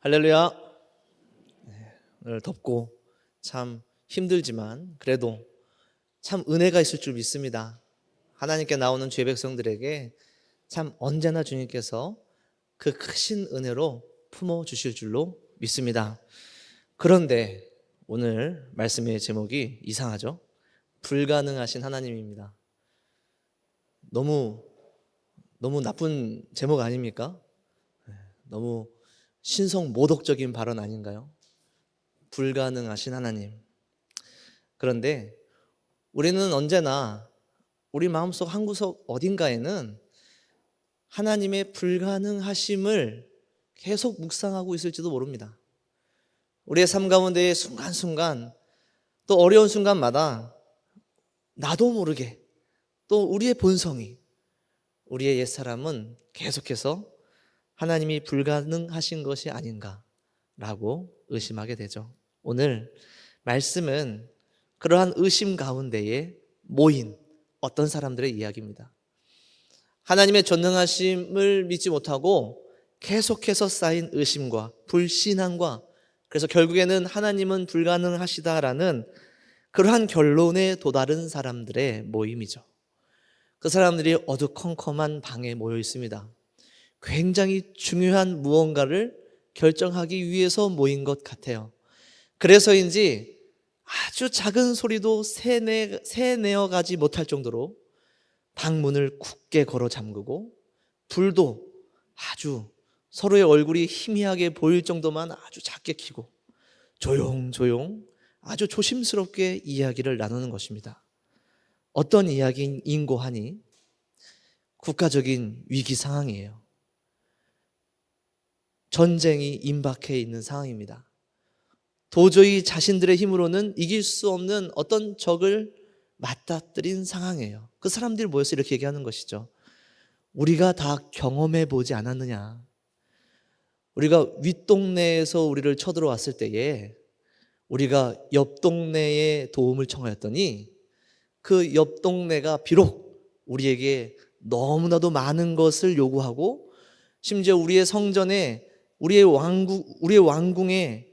할렐루야. 오늘 덥고 참 힘들지만 그래도 참 은혜가 있을 줄 믿습니다. 하나님께 나오는 주의 백성들에게 참 언제나 주님께서 그 크신 은혜로 품어주실 줄로 믿습니다. 그런데 오늘 말씀의 제목이 이상하죠? 불가능하신 하나님입니다. 너무 나쁜 제목 아닙니까? 너무 신성모독적인 발언 아닌가요? 불가능하신 하나님. 그런데 우리는 언제나 우리 마음속 한구석 어딘가에는 하나님의 불가능하심을 계속 묵상하고 있을지도 모릅니다. 우리의 삶 가운데의 순간순간, 또 어려운 순간마다 나도 모르게 또 우리의 본성이, 우리의 옛사람은 계속해서 하나님이 불가능하신 것이 아닌가라고 의심하게 되죠. 오늘 말씀은 그러한 의심 가운데에 모인 어떤 사람들의 이야기입니다. 하나님의 전능하심을 믿지 못하고 계속해서 쌓인 의심과 불신앙과, 그래서 결국에는 하나님은 불가능하시다라는 그러한 결론에 도달한 사람들의 모임이죠. 그 사람들이 어두컴컴한 방에 모여 있습니다. 굉장히 중요한 무언가를 결정하기 위해서 모인 것 같아요. 그래서인지 아주 작은 소리도 새내어 가지 못할 정도로 방문을 굳게 걸어 잠그고, 불도 아주 서로의 얼굴이 희미하게 보일 정도만 아주 작게 켜고 조용조용 아주 조심스럽게 이야기를 나누는 것입니다. 어떤 이야기인고 하니 국가적인 위기 상황이에요. 전쟁이 임박해 있는 상황입니다. 도저히 자신들의 힘으로는 이길 수 없는 어떤 적을 맞닥뜨린 상황이에요. 그 사람들이 모여서 이렇게 얘기하는 것이죠. 우리가 다 경험해 보지 않았느냐. 우리가 윗동네에서 우리를 쳐들어왔을 때에 우리가 옆 동네에 도움을 청하였더니 그 옆 동네가 비록 우리에게 너무나도 많은 것을 요구하고, 심지어 우리의 성전에 우리의 왕궁에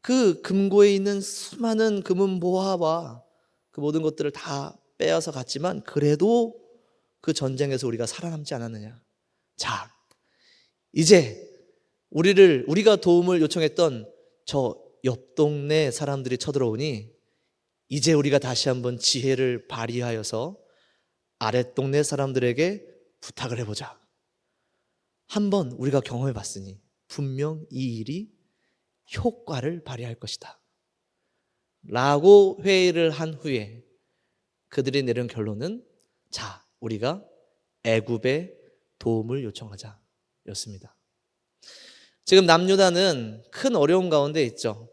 그 금고에 있는 수많은 금은 보화와 그 모든 것들을 다 빼앗아 갔지만 그래도 그 전쟁에서 우리가 살아남지 않았느냐. 자, 이제 우리가 도움을 요청했던 저 옆 동네 사람들이 쳐들어오니 이제 우리가 다시 한번 지혜를 발휘하여서 아랫 동네 사람들에게 부탁을 해보자. 한번 우리가 경험해 봤으니 분명 이 일이 효과를 발휘할 것이다 라고 회의를 한 후에 그들이 내린 결론은, 자, 우리가 애굽의 도움을 요청하자 였습니다. 지금 남유다는 큰 어려움 가운데 있죠.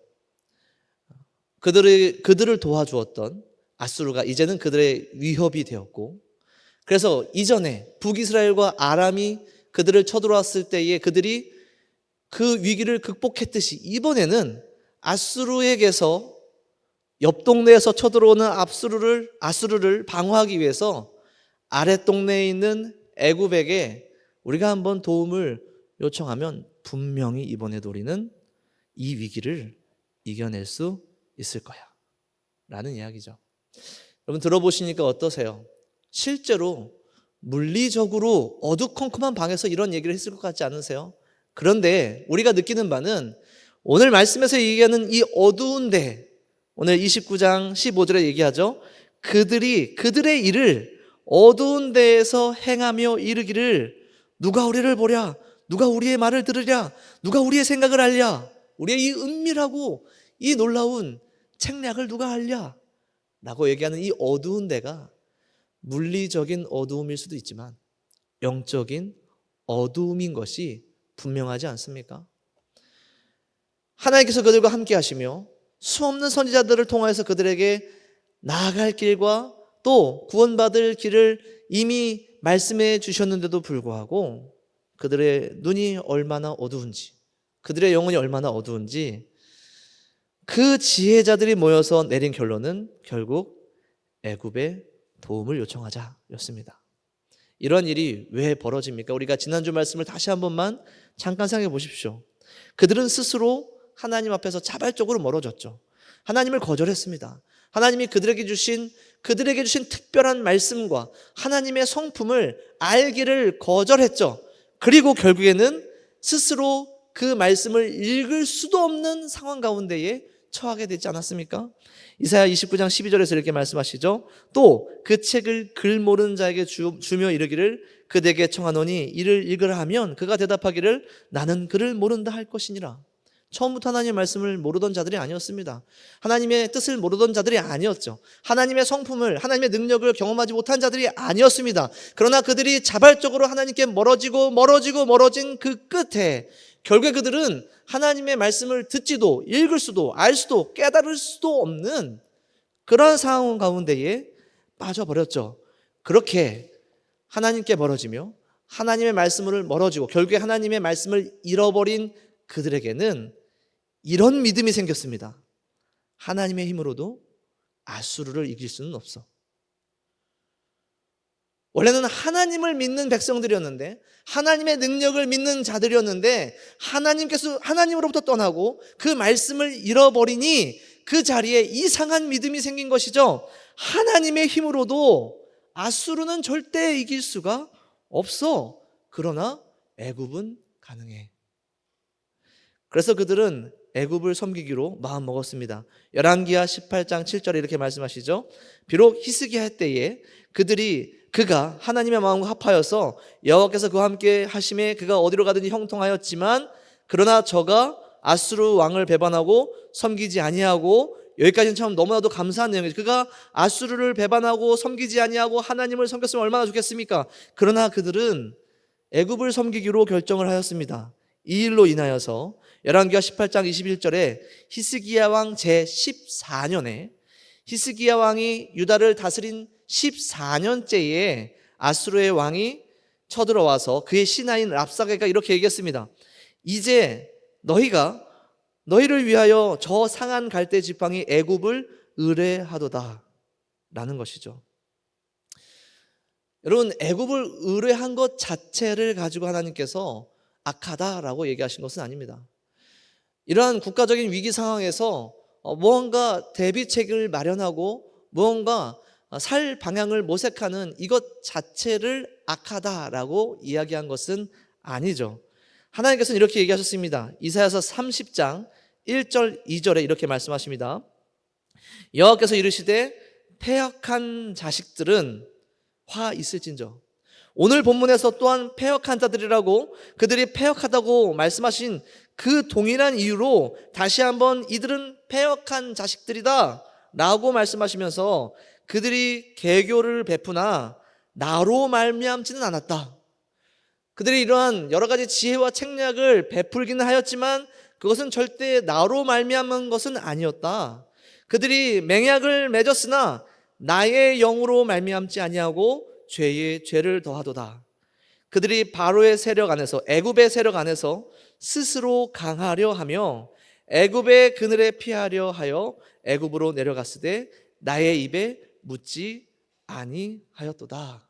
그들을 도와주었던 아수르가 이제는 그들의 위협이 되었고, 그래서 이전에 북이스라엘과 아람이 그들을 쳐들어왔을 때에 그들이 그 위기를 극복했듯이 이번에는 아수르에게서, 옆 동네에서 쳐들어오는 아수르를 방어하기 위해서 아랫 동네에 있는 애굽에게 우리가 한번 도움을 요청하면 분명히 이번에도 우리는 이 위기를 이겨낼 수 있을 거야 라는 이야기죠. 여러분 들어보시니까 어떠세요? 실제로 물리적으로 어두컴컴한 방에서 이런 얘기를 했을 것 같지 않으세요? 그런데 우리가 느끼는 바는 오늘 말씀에서 얘기하는 이 어두운데, 오늘 29장 15절에 얘기하죠. 그들의 일을 어두운 데에서 행하며 이르기를, 누가 우리를 보랴, 누가 우리의 말을 들으랴, 누가 우리의 생각을 알랴, 우리의 이 은밀하고 이 놀라운 책략을 누가 알랴 라고 얘기하는 이 어두운 데가 물리적인 어두움일 수도 있지만 영적인 어두움인 것이 분명하지 않습니까? 하나님께서 그들과 함께 하시며 수없는 선지자들을 통하여서 그들에게 나아갈 길과 또 구원받을 길을 이미 말씀해 주셨는데도 불구하고 그들의 눈이 얼마나 어두운지, 그들의 영혼이 얼마나 어두운지 그 지혜자들이 모여서 내린 결론은 결국 애굽의 도움을 요청하자 였습니다. 이런 일이 왜 벌어집니까? 우리가 지난주 말씀을 다시 한 번만 잠깐 생각해 보십시오. 그들은 스스로 하나님 앞에서 자발적으로 멀어졌죠. 하나님을 거절했습니다. 하나님이 그들에게 주신 특별한 말씀과 하나님의 성품을 알기를 거절했죠. 그리고 결국에는 스스로 그 말씀을 읽을 수도 없는 상황 가운데에 처하게 되지 않았습니까? 이사야 29장 12절에서 이렇게 말씀하시죠. 또 그 책을 글 모르는 자에게 주며 이르기를 그대에게 청하노니 이를 읽으라 하면 그가 대답하기를 나는 글을 모른다 할 것이니라. 처음부터 하나님의 말씀을 모르던 자들이 아니었습니다. 하나님의 뜻을 모르던 자들이 아니었죠. 하나님의 성품을, 하나님의 능력을 경험하지 못한 자들이 아니었습니다. 그러나 그들이 자발적으로 하나님께 멀어진 그 끝에 결국에 그들은 하나님의 말씀을 듣지도 읽을 수도 알 수도 깨달을 수도 없는 그런 상황 가운데에 빠져버렸죠. 그렇게 하나님께 멀어지며 하나님의 말씀을 멀어지고 결국에 하나님의 말씀을 잃어버린 그들에게는 이런 믿음이 생겼습니다. 하나님의 힘으로도 아수르를 이길 수는 없어. 원래는 하나님을 믿는 백성들이었는데, 하나님의 능력을 믿는 자들이었는데, 하나님으로부터 떠나고 그 말씀을 잃어버리니 그 자리에 이상한 믿음이 생긴 것이죠. 하나님의 힘으로도 아수르는 절대 이길 수가 없어. 그러나 애굽은 가능해. 그래서 그들은 애굽을 섬기기로 마음먹었습니다. 열왕기하 18장 7절에 이렇게 말씀하시죠. 비록 히스기야 때에 그가 하나님의 마음과 합하여서 여호와께서 그와 함께 하심에 그가 어디로 가든지 형통하였지만 그러나 저가 아수르 왕을 배반하고 섬기지 아니하고, 여기까지는 참 너무나도 감사한 내용이죠. 그가 아수르를 배반하고 섬기지 아니하고 하나님을 섬겼으면 얼마나 좋겠습니까? 그러나 그들은 애굽을 섬기기로 결정을 하였습니다. 이 일로 인하여서 열왕기하 18장 21절에 히스기야 왕 제14년에 히스기야 왕이 유다를 다스린 14년째에 아수르의 왕이 쳐들어와서 그의 신하인 랍사게가 이렇게 얘기했습니다. 이제 너희를 위하여 저 상한 갈대 지팡이 애굽을 의뢰하도다 라는 것이죠. 여러분, 애굽을 의뢰한 것 자체를 가지고 하나님께서 악하다라고 얘기하신 것은 아닙니다. 이러한 국가적인 위기 상황에서 무언가 대비책을 마련하고 무언가 살 방향을 모색하는 이것 자체를 악하다라고 이야기한 것은 아니죠. 하나님께서는 이렇게 얘기하셨습니다. 이사야서 30장 1절 2절에 이렇게 말씀하십니다. 여호와께서 이르시되 패역한 자식들은 화 있을진저. 오늘 본문에서 또한 패역한 자들이라고, 그들이 패역하다고 말씀하신 그 동일한 이유로 다시 한번 이들은 패역한 자식들이다 라고 말씀하시면서 그들이 계교를 베푸나 나로 말미암지는 않았다. 그들이 이러한 여러 가지 지혜와 책략을 베풀기는 하였지만 그것은 절대 나로 말미암은 것은 아니었다. 그들이 맹약을 맺었으나 나의 영으로 말미암지 아니하고 죄에 죄를 더하도다. 그들이 바로의 세력 안에서, 애굽의 세력 안에서 스스로 강하려 하며 애굽의 그늘에 피하려 하여 애굽으로 내려갔으되 나의 입에 묻지 아니하였도다.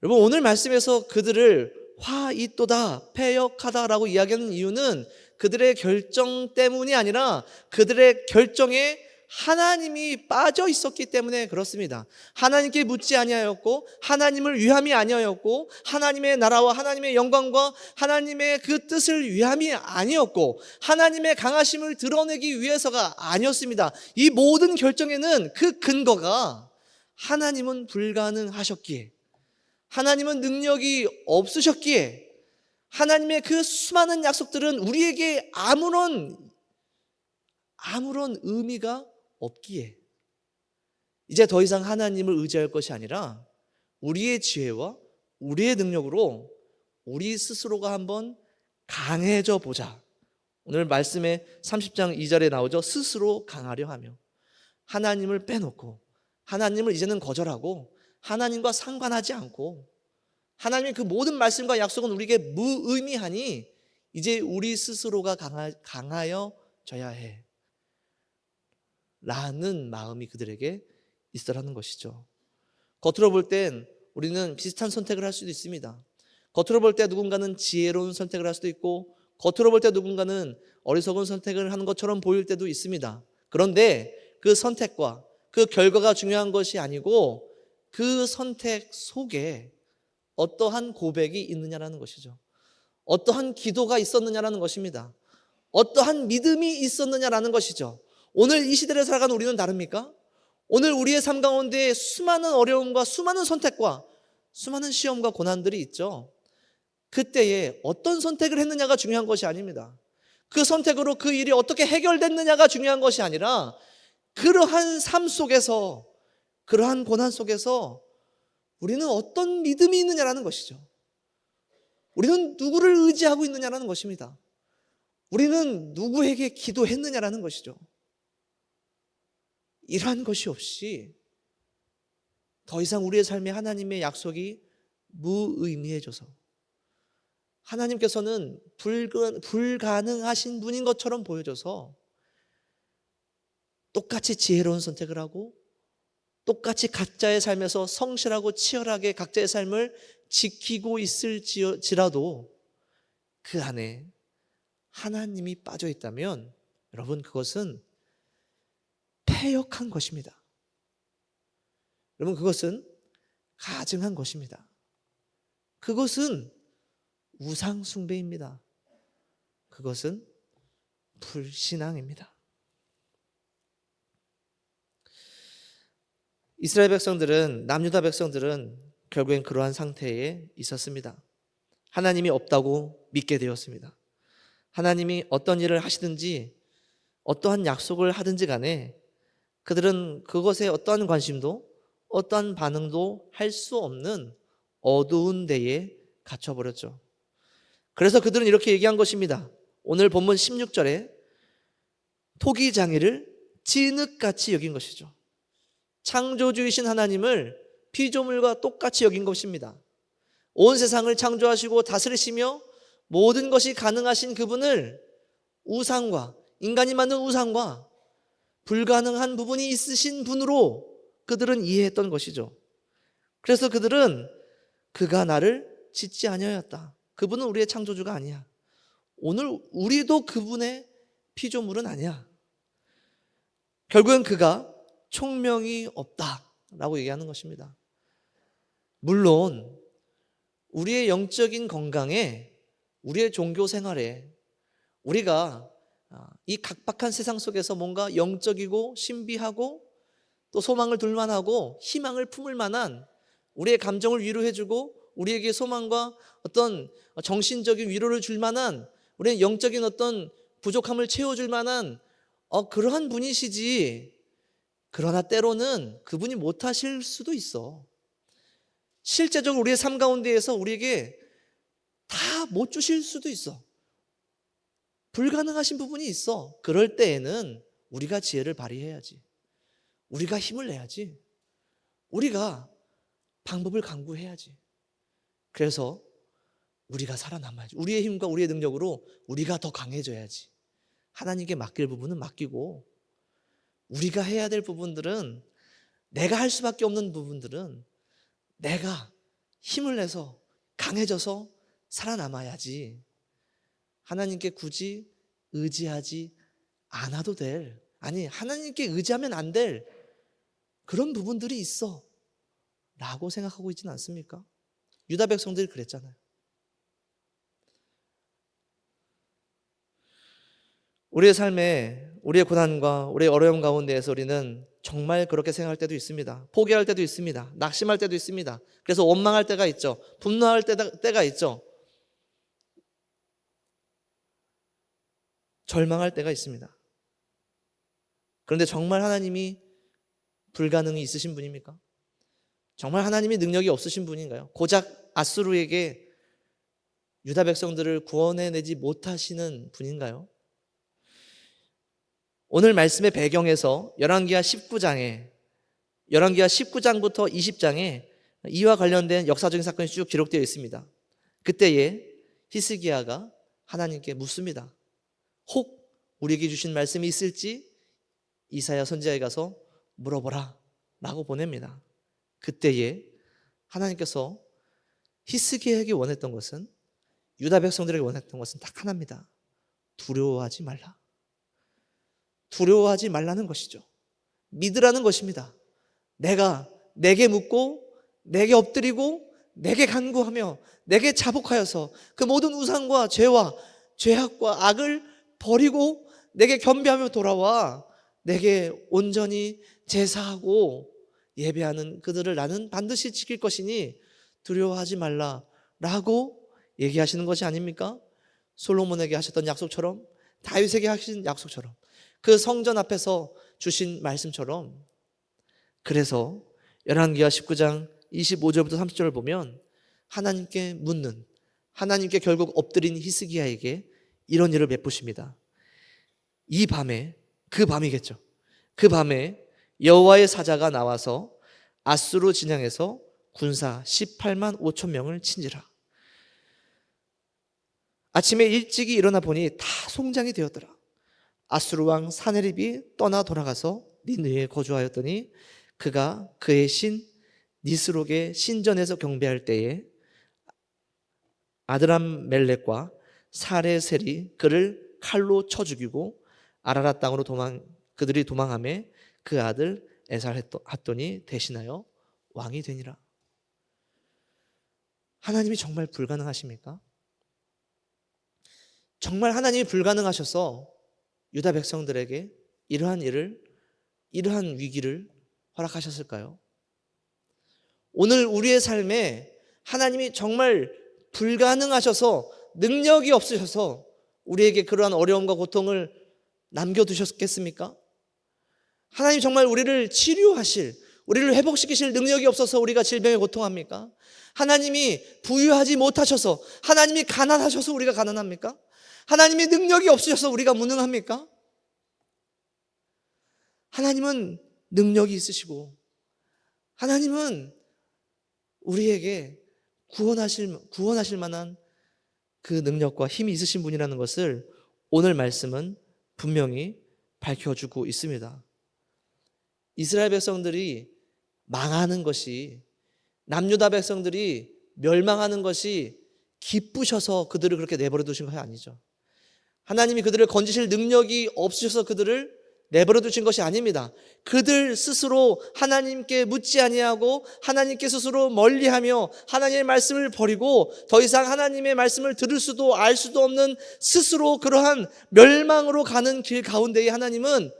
여러분, 오늘 말씀에서 그들을 화있도다, 패역하다라고 이야기하는 이유는 그들의 결정 때문이 아니라 그들의 결정에 하나님이 빠져 있었기 때문에 그렇습니다. 하나님께 묻지 아니하였고 하나님을 위함이 아니었고 하나님의 나라와 하나님의 영광과 하나님의 그 뜻을 위함이 아니었고 하나님의 강하심을 드러내기 위해서가 아니었습니다. 이 모든 결정에는 그 근거가 하나님은 불가능하셨기에, 하나님은 능력이 없으셨기에, 하나님의 그 수많은 약속들은 우리에게 아무런 의미가 없기에 이제 더 이상 하나님을 의지할 것이 아니라 우리의 지혜와 우리의 능력으로 우리 스스로가 한번 강해져 보자. 오늘 말씀에 30장 2절에 나오죠. 스스로 강하려 하며, 하나님을 빼놓고 하나님을 이제는 거절하고 하나님과 상관하지 않고 하나님의 그 모든 말씀과 약속은 우리에게 무의미하니 이제 우리 스스로가 강하여져야 해 라는 마음이 그들에게 있으라는 것이죠. 겉으로 볼 땐 우리는 비슷한 선택을 할 수도 있습니다. 겉으로 볼 때 누군가는 지혜로운 선택을 할 수도 있고 겉으로 볼 때 누군가는 어리석은 선택을 하는 것처럼 보일 때도 있습니다. 그런데 그 선택과 그 결과가 중요한 것이 아니고 그 선택 속에 어떠한 고백이 있느냐라는 것이죠. 어떠한 기도가 있었느냐라는 것입니다. 어떠한 믿음이 있었느냐라는 것이죠. 오늘 이 시대를 살아가는 우리는 다릅니까? 오늘 우리의 삶 가운데 수많은 어려움과 수많은 선택과 수많은 시험과 고난들이 있죠. 그때에 어떤 선택을 했느냐가 중요한 것이 아닙니다. 그 선택으로 그 일이 어떻게 해결됐느냐가 중요한 것이 아니라 그러한 삶 속에서, 그러한 고난 속에서 우리는 어떤 믿음이 있느냐라는 것이죠. 우리는 누구를 의지하고 있느냐라는 것입니다. 우리는 누구에게 기도했느냐라는 것이죠. 이러한 것이 없이 더 이상 우리의 삶에 하나님의 약속이 무의미해져서 하나님께서는 불가능하신 분인 것처럼 보여져서 똑같이 지혜로운 선택을 하고 똑같이 각자의 삶에서 성실하고 치열하게 각자의 삶을 지키고 있을지라도 그 안에 하나님이 빠져 있다면 여러분, 그것은 패역한 것입니다. 여러분, 그것은 가증한 것입니다. 그것은 우상 숭배입니다. 그것은 불신앙입니다. 이스라엘 백성들은, 남유다 백성들은 결국엔 그러한 상태에 있었습니다. 하나님이 없다고 믿게 되었습니다. 하나님이 어떤 일을 하시든지 어떠한 약속을 하든지 간에 그들은 그것에 어떠한 관심도 어떠한 반응도 할 수 없는 어두운 데에 갇혀버렸죠. 그래서 그들은 이렇게 얘기한 것입니다. 오늘 본문 16절에 토기장애를 진흙같이 여긴 것이죠. 창조주이신 하나님을 피조물과 똑같이 여긴 것입니다. 온 세상을 창조하시고 다스리시며 모든 것이 가능하신 그분을 우상과, 인간이 만든 우상과 불가능한 부분이 있으신 분으로 그들은 이해했던 것이죠. 그래서 그들은 그가 나를 짓지 아니하였다. 그분은 우리의 창조주가 아니야. 오늘 우리도 그분의 피조물은 아니야. 결국은 그가 총명이 없다라고 얘기하는 것입니다. 물론 우리의 영적인 건강에, 우리의 종교 생활에, 우리가 이 각박한 세상 속에서 뭔가 영적이고 신비하고 또 소망을 둘 만하고 희망을 품을 만한, 우리의 감정을 위로해주고 우리에게 소망과 어떤 정신적인 위로를 줄 만한, 우리의 영적인 어떤 부족함을 채워줄 만한 그러한 분이시지, 그러나 때로는 그분이 못하실 수도 있어. 실제적으로 우리의 삶 가운데에서 우리에게 다 못 주실 수도 있어. 불가능하신 부분이 있어. 그럴 때에는 우리가 지혜를 발휘해야지. 우리가 힘을 내야지. 우리가 방법을 강구해야지. 그래서 우리가 살아남아야지. 우리의 힘과 우리의 능력으로 우리가 더 강해져야지. 하나님께 맡길 부분은 맡기고, 우리가 해야 될 부분들은, 내가 할 수밖에 없는 부분들은 내가 힘을 내서 강해져서 살아남아야지. 하나님께 굳이 의지하지 않아도 될, 아니 하나님께 의지하면 안 될 그런 부분들이 있어 라고 생각하고 있지는 않습니까? 유다 백성들이 그랬잖아요. 우리의 삶에, 우리의 고난과 우리의 어려움 가운데에서 우리는 정말 그렇게 생각할 때도 있습니다. 포기할 때도 있습니다. 낙심할 때도 있습니다. 그래서 원망할 때가 있죠. 분노할 때가 있죠. 절망할 때가 있습니다. 그런데 정말 하나님이 불가능이 있으신 분입니까? 정말 하나님이 능력이 없으신 분인가요? 고작 아수르에게 유다 백성들을 구원해내지 못하시는 분인가요? 오늘 말씀의 배경에서 열왕기하 19장부터 20장에 이와 관련된 역사적인 사건이 쭉 기록되어 있습니다. 그때에 히스기야가 하나님께 묻습니다. 혹 우리에게 주신 말씀이 있을지 이사야 선지자에 가서 물어보라 라고 보냅니다. 그때에 하나님께서 히스기야에게 원했던 것은 유다 백성들에게 원했던 것은 딱 하나입니다. 두려워하지 말라. 두려워하지 말라는 것이죠. 믿으라는 것입니다. 내게 묻고 내게 엎드리고 내게 간구하며 내게 자복하여서 그 모든 우상과 죄와 죄악과 악을 버리고 내게 겸비하며 돌아와 내게 온전히 제사하고 예배하는 그들을 나는 반드시 지킬 것이니 두려워하지 말라라고 얘기하시는 것이 아닙니까? 솔로몬에게 하셨던 약속처럼, 다윗에게 하신 약속처럼, 그 성전 앞에서 주신 말씀처럼. 그래서 열왕기하 19장 25절부터 30절을 보면 하나님께 묻는, 하나님께 결국 엎드린 히스기야에게 이런 일을 베푸십니다. 이 밤에, 그 밤이겠죠. 그 밤에 여호와의 사자가 나와서 아수르 진영에서 군사 18만 5천 명을 친지라. 아침에 일찍이 일어나 보니 다 송장이 되었더라. 아수르 왕 사네립이 떠나 돌아가서 니느웨에 거주하였더니 그가 그의 신 니스록의 신전에서 경배할 때에 아드람멜렉과 사레셀이 그를 칼로 쳐 죽이고 아라랏 땅으로 그들이 도망하매 그 아들 에살핫돈이 대신하여 왕이 되니라. 하나님이 정말 불가능하십니까? 정말 하나님이 불가능하셔서 유다 백성들에게 이러한 위기를 허락하셨을까요? 오늘 우리의 삶에 하나님이 정말 불가능하셔서, 능력이 없으셔서 우리에게 그러한 어려움과 고통을 남겨두셨겠습니까? 하나님 정말 우리를 치료하실, 우리를 회복시키실 능력이 없어서 우리가 질병에 고통합니까? 하나님이 부유하지 못하셔서, 하나님이 가난하셔서 우리가 가난합니까? 하나님이 능력이 없으셔서 우리가 무능합니까? 하나님은 능력이 있으시고 하나님은 우리에게 구원하실 만한 그 능력과 힘이 있으신 분이라는 것을 오늘 말씀은 분명히 밝혀주고 있습니다. 이스라엘 백성들이 망하는 것이, 남유다 백성들이 멸망하는 것이 기쁘셔서 그들을 그렇게 내버려 두신 것이 아니죠. 하나님이 그들을 건지실 능력이 없으셔서 그들을 내버려 두신 것이 아닙니다. 그들 스스로 하나님께 묻지 아니하고 하나님께 스스로 멀리하며 하나님의 말씀을 버리고 더 이상 하나님의 말씀을 들을 수도 알 수도 없는 스스로 그러한 멸망으로 가는 길 가운데에 하나님은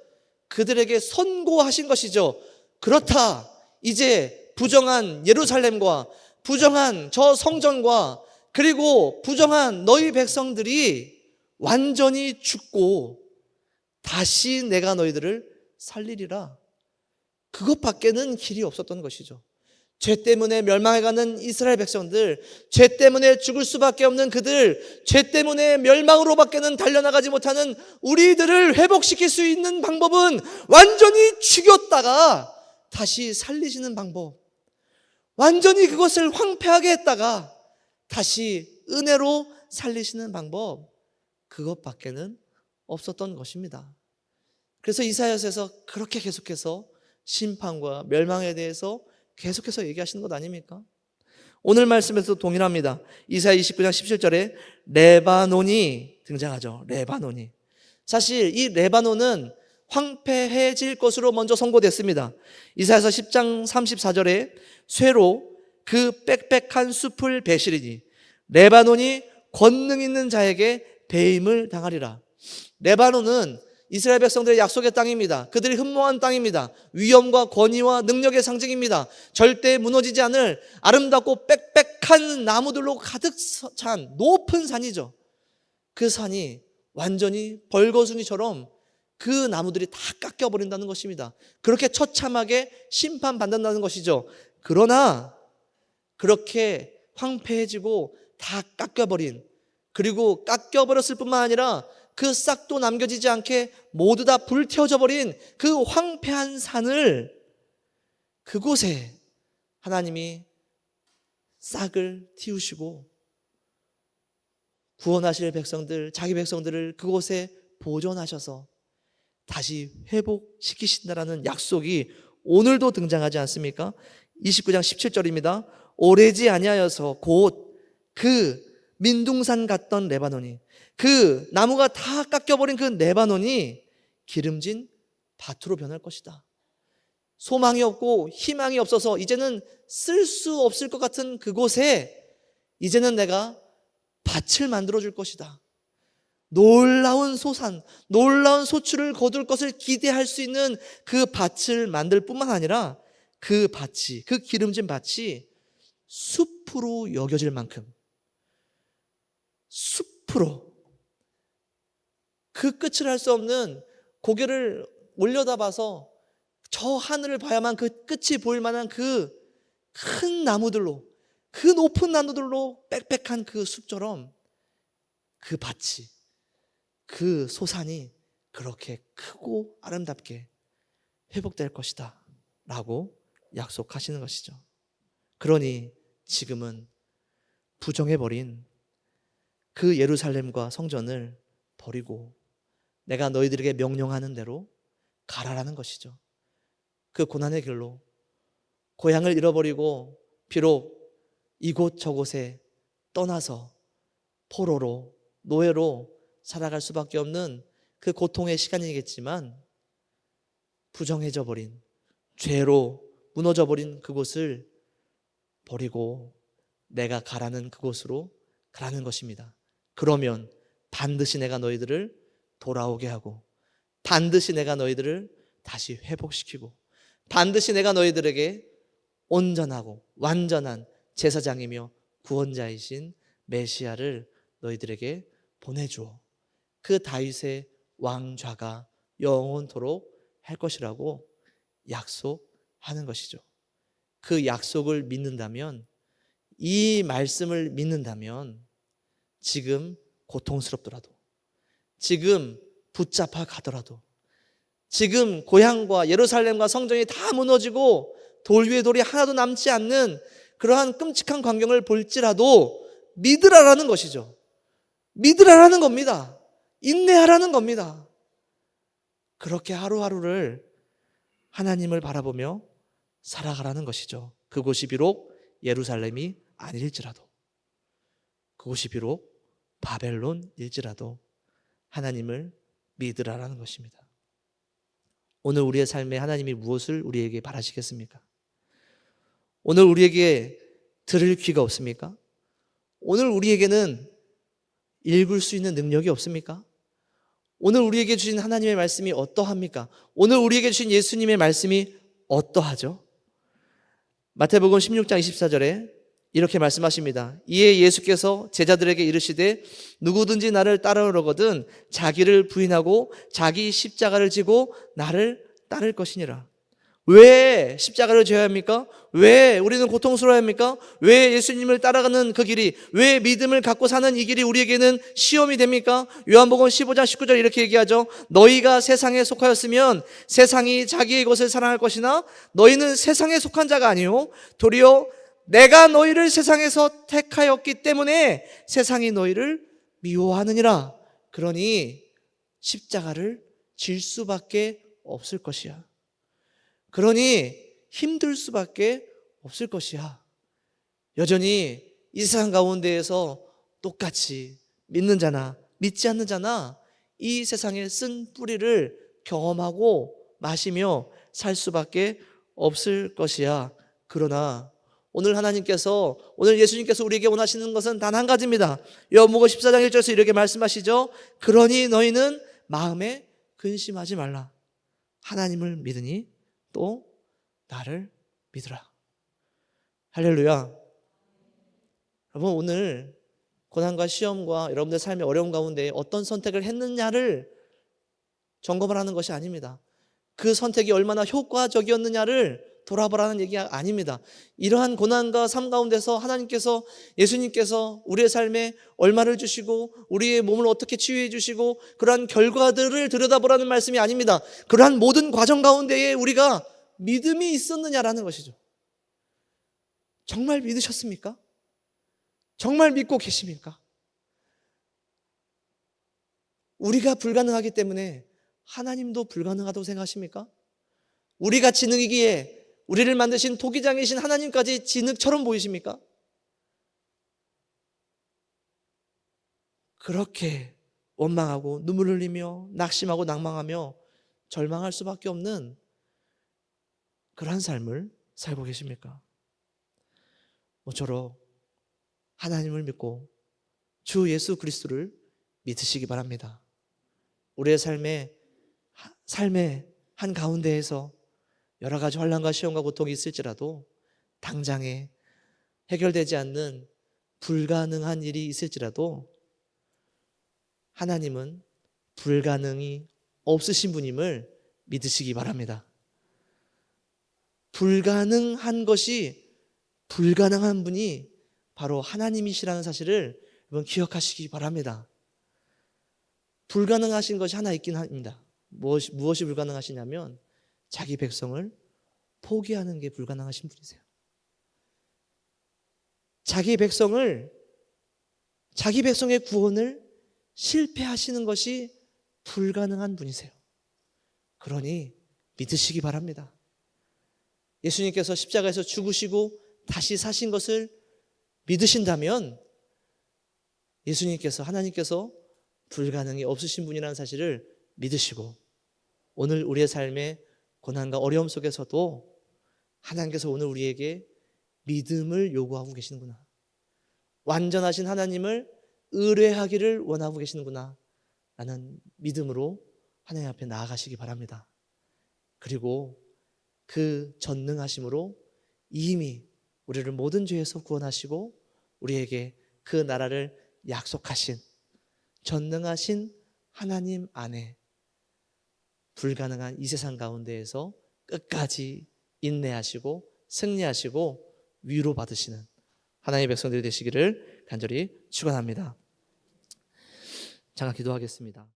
그들에게 선고하신 것이죠. 그렇다, 이제 부정한 예루살렘과 부정한 저 성전과 그리고 부정한 너희 백성들이 완전히 죽고 다시 내가 너희들을 살리리라. 그것밖에는 길이 없었던 것이죠. 죄 때문에 멸망해가는 이스라엘 백성들, 죄 때문에 죽을 수밖에 없는 그들, 죄 때문에 멸망으로밖에는 달려나가지 못하는 우리들을 회복시킬 수 있는 방법은 완전히 죽였다가 다시 살리시는 방법, 완전히 그것을 황폐하게 했다가 다시 은혜로 살리시는 방법, 그것밖에는 없었던 것입니다. 그래서 이사야서에서 그렇게 계속해서 심판과 멸망에 대해서 계속해서 얘기하시는 것 아닙니까? 오늘 말씀에서 동일합니다. 이사야 29장 17절에 레바논이 등장하죠. 레바논이. 사실 이 레바논은 황폐해질 것으로 먼저 선고됐습니다. 이사야서 10장 34절에 쇠로 그 빽빽한 숲을 베시리니 레바논이 권능 있는 자에게 배임을 당하리라. 레바논은 이스라엘 백성들의 약속의 땅입니다. 그들이 흠모한 땅입니다. 위엄과 권위와 능력의 상징입니다. 절대 무너지지 않을 아름답고 빽빽한 나무들로 가득 찬 높은 산이죠. 그 산이 완전히 벌거숭이처럼 그 나무들이 다 깎여버린다는 것입니다. 그렇게 처참하게 심판받는다는 것이죠. 그러나 그렇게 황폐해지고 다 깎여버린, 그리고 깎여버렸을 뿐만 아니라 그 싹도 남겨지지 않게 모두 다 불태워져 버린 그 황폐한 산을, 그곳에 하나님이 싹을 틔우시고 구원하실 백성들, 자기 백성들을 그곳에 보존하셔서 다시 회복시키신다라는 약속이 오늘도 등장하지 않습니까? 29장 17절입니다. 오래지 아니하여서 곧 그 민둥산 같던 레바논이, 그 나무가 다 깎여버린 그 레바논이 기름진 밭으로 변할 것이다. 소망이 없고 희망이 없어서 이제는 쓸 수 없을 것 같은 그곳에 이제는 내가 밭을 만들어 줄 것이다. 놀라운 소산, 놀라운 소출을 거둘 것을 기대할 수 있는 그 밭을 만들 뿐만 아니라 그 밭이, 그 기름진 밭이 숲으로 여겨질 만큼, 숲으로, 그 끝을 할 수 없는, 고개를 올려다봐서 저 하늘을 봐야만 그 끝이 보일 만한 그 큰 나무들로, 그 높은 나무들로 빽빽한 그 숲처럼 그 밭이, 그 소산이 그렇게 크고 아름답게 회복될 것이다 라고 약속하시는 것이죠. 그러니 지금은 부정해버린 그 예루살렘과 성전을 버리고 내가 너희들에게 명령하는 대로 가라라는 것이죠. 그 고난의 길로, 고향을 잃어버리고 비록 이곳 저곳에 떠나서 포로로, 노예로 살아갈 수밖에 없는 그 고통의 시간이겠지만, 부정해져 버린, 죄로 무너져 버린 그곳을 버리고 내가 가라는 그곳으로 가라는 것입니다. 그러면 반드시 내가 너희들을 돌아오게 하고, 반드시 내가 너희들을 다시 회복시키고, 반드시 내가 너희들에게 온전하고 완전한 제사장이며 구원자이신 메시아를 너희들에게 보내주어 그 다윗의 왕좌가 영원토록 할 것이라고 약속하는 것이죠. 그 약속을 믿는다면, 이 말씀을 믿는다면 지금 고통스럽더라도, 지금 붙잡아 가더라도, 지금 고향과 예루살렘과 성전이 다 무너지고 돌 위에 돌이 하나도 남지 않는 그러한 끔찍한 광경을 볼지라도 믿으라라는 것이죠. 믿으라라는 겁니다. 인내하라는 겁니다. 그렇게 하루하루를 하나님을 바라보며 살아가라는 것이죠. 그곳이 비록 예루살렘이 아닐지라도, 그곳이 비록 바벨론일지라도 하나님을 믿으라라는 것입니다. 오늘 우리의 삶에 하나님이 무엇을 우리에게 바라시겠습니까? 오늘 우리에게 들을 귀가 없습니까? 오늘 우리에게는 읽을 수 있는 능력이 없습니까? 오늘 우리에게 주신 하나님의 말씀이 어떠합니까? 오늘 우리에게 주신 예수님의 말씀이 어떠하죠? 마태복음 16장 24절에 이렇게 말씀하십니다. 이에 예수께서 제자들에게 이르시되 누구든지 나를 따르려거든 자기를 부인하고 자기 십자가를 지고 나를 따를 것이니라. 왜 십자가를 져야 합니까? 왜 우리는 고통스러워야 합니까? 왜 예수님을 따라가는 그 길이, 왜 믿음을 갖고 사는 이 길이 우리에게는 시험이 됩니까? 요한복음 15장 19절 이렇게 얘기하죠. 너희가 세상에 속하였으면 세상이 자기의 것을 사랑할 것이나 너희는 세상에 속한 자가 아니요 도리어 내가 너희를 세상에서 택하였기 때문에 세상이 너희를 미워하느니라. 그러니 십자가를 질 수밖에 없을 것이야. 그러니 힘들 수밖에 없을 것이야. 여전히 이 세상 가운데에서 똑같이 믿는 자나 믿지 않는 자나 이 세상에 쓴 뿌리를 경험하고 마시며 살 수밖에 없을 것이야. 그러나 오늘 하나님께서, 오늘 예수님께서 우리에게 원하시는 것은 단 한 가지입니다. 요한복음 14장 1절에서 이렇게 말씀하시죠. 그러니 너희는 마음에 근심하지 말라. 하나님을 믿으니 또 나를 믿으라. 할렐루야. 여러분, 오늘 고난과 시험과 여러분들 삶의 어려움 가운데 어떤 선택을 했느냐를 점검을 하는 것이 아닙니다. 그 선택이 얼마나 효과적이었느냐를 돌아보라는 얘기가 아닙니다. 이러한 고난과 삶 가운데서 하나님께서, 예수님께서 우리의 삶에 얼마를 주시고 우리의 몸을 어떻게 치유해 주시고 그러한 결과들을 들여다보라는 말씀이 아닙니다. 그러한 모든 과정 가운데에 우리가 믿음이 있었느냐라는 것이죠. 정말 믿으셨습니까? 정말 믿고 계십니까? 우리가 불가능하기 때문에 하나님도 불가능하다고 생각하십니까? 우리가 진흙이기에 우리를 만드신 토기장이신 하나님까지 진흙처럼 보이십니까? 그렇게 원망하고 눈물 흘리며 낙심하고 낭망하며 절망할 수밖에 없는 그러한 삶을 살고 계십니까? 모쪼록 하나님을 믿고 주 예수 그리스도를 믿으시기 바랍니다. 우리의 삶의 한 가운데에서 여러 가지 환난과 시험과 고통이 있을지라도, 당장에 해결되지 않는 불가능한 일이 있을지라도 하나님은 불가능이 없으신 분임을 믿으시기 바랍니다. 불가능한 것이 불가능한 분이 바로 하나님이시라는 사실을 여러분 기억하시기 바랍니다. 불가능하신 것이 하나 있긴 합니다. 무엇이 불가능하시냐면 자기 백성을 포기하는 게 불가능하신 분이세요. 자기 백성의 구원을 실패하시는 것이 불가능한 분이세요. 그러니 믿으시기 바랍니다. 예수님께서 십자가에서 죽으시고 다시 사신 것을 믿으신다면 하나님께서 불가능이 없으신 분이라는 사실을 믿으시고, 오늘 우리의 삶의 고난과 어려움 속에서도 하나님께서 오늘 우리에게 믿음을 요구하고 계시는구나, 완전하신 하나님을 의뢰하기를 원하고 계시는구나 라는 믿음으로 하나님 앞에 나아가시기 바랍니다. 그리고 그 전능하심으로 이미 우리를 모든 죄에서 구원하시고 우리에게 그 나라를 약속하신 전능하신 하나님 안에 불가능한 이 세상 가운데에서 끝까지 인내하시고 승리하시고 위로받으시는 하나님의 백성들이 되시기를 간절히 축원합니다. 잠깐 기도하겠습니다.